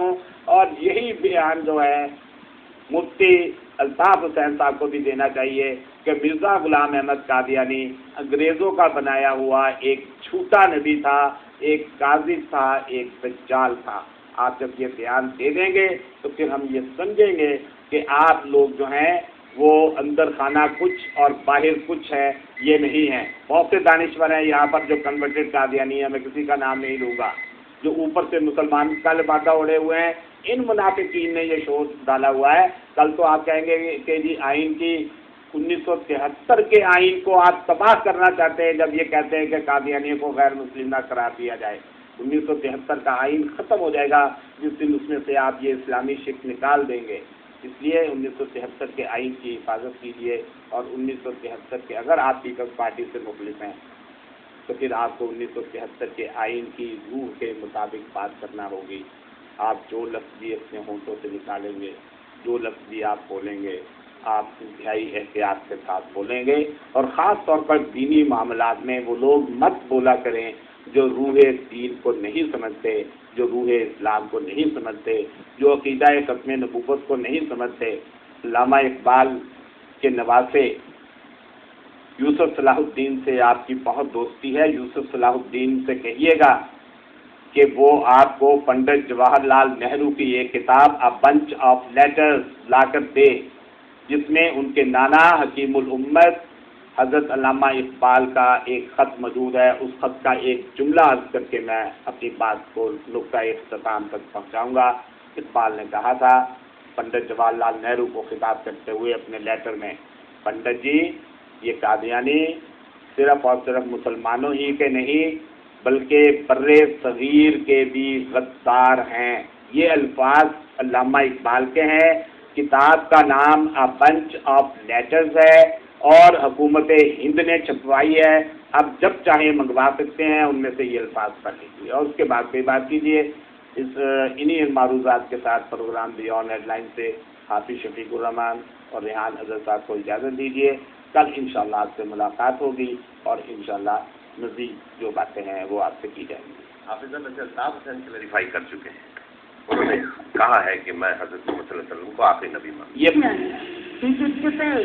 ہوں، اور یہی بیان جو ہے مفتی الطاف حسین صاحب کو بھی دینا چاہیے کہ مرزا غلام احمد قادیانی انگریزوں کا بنایا ہوا ایک جھوٹا نبی تھا، ایک کاذب تھا، ایک دجال تھا۔ آپ جب یہ بیان دے دیں گے تو پھر ہم یہ سمجھیں گے کہ آپ لوگ جو ہیں وہ اندر خانہ کچھ اور باہر کچھ ہے، یہ نہیں ہے۔ بہت سے دانشور ہیں یہاں پر جو کنورٹڈ قادیانی ہے، میں کسی کا نام نہیں لوں گا، جو اوپر سے مسلمان کا لبادہ اڑے ہوئے ہیں۔ ان منافقین نے یہ شور ڈالا ہوا ہے۔ کل تو آپ کہیں گے کہ جی آئین کی 1973 کے آئین کو آپ تباہ کرنا چاہتے ہیں، جب یہ کہتے ہیں کہ قادیانیوں کو غیر مسلم نہ قرار دیا جائے۔ 1973 کا آئین ختم ہو جائے گا جس دن اس میں سے آپ یہ اسلامی شک نکال دیں گے۔ اس لیے 1973 کے آئین کی حفاظت کیجیے، اور 1973 کے اگر آپ پیپلز پارٹی سے مخلص ہیں تو پھر آپ کو 1973 کے آئین کی روح کے مطابق بات کرنا ہوگی۔ آپ جو لفظ بھی اپنے ہونٹوں سے نکالیں گے، جو لفظ بھی آپ بولیں گے، آپ انتہائی احتیاط کے ساتھ بولیں گے، اور خاص طور پر دینی معاملات میں وہ لوگ مت بولا کریں جو روح دین کو نہیں سمجھتے، جو روح اسلام کو نہیں سمجھتے، جو عقیدہ ختم نبوت کو نہیں سمجھتے۔ علامہ اقبال کے نواسے یوسف صلاح الدین سے آپ کی بہت دوستی ہے، یوسف صلاح الدین سے کہیے گا کہ وہ آپ کو پنڈت جواہر لال نہرو کی ایک کتاب اے بنچ آف لیٹرز لا کر دے، جس میں ان کے نانا حکیم الامت حضرت علامہ اقبال کا ایک خط موجود ہے۔ اس خط کا ایک جملہ عرض کر کے میں اپنی بات کو نقطہ اختتام تک پہنچاؤں گا۔ اقبال نے کہا تھا پنڈت جواہر لال نہرو کو خطاب کرتے ہوئے اپنے لیٹر میں، پنڈت جی یہ قادیانی صرف اور صرف مسلمانوں ہی کے نہیں بلکہ بر صغیر کے بھی غدار ہیں۔ یہ الفاظ علامہ اقبال کے ہیں۔ کتاب کا نام اے بنچ آف لیٹرز ہے اور حکومت ہند نے چھپوائی ہے۔ اب جب چاہیں منگوا سکتے ہیں، ان میں سے یہ الفاظ پڑھ لیجیے اور اس کے بعد کوئی بات کیجیے۔ انہی معروضات کے ساتھ پروگرام بیان ہیڈ لائن سے حافظ شفیق الرحمان اور ریحان اظہر صاحب کو اجازت دیجیے۔ کل انشاءاللہ آپ سے ملاقات ہوگی اور انشاءاللہ مزید جو باتیں ہیں وہ آپ سے کی جائیں گی۔ حافظ صاحب ویسے الطاف حسین کلیریفائی کر چکے ہیں، انہوں نے کہا ہے کہ میں حضرت محمد صلی اللہ علیہ وسلم کو آخری نبی مانتا ہوں۔ یہ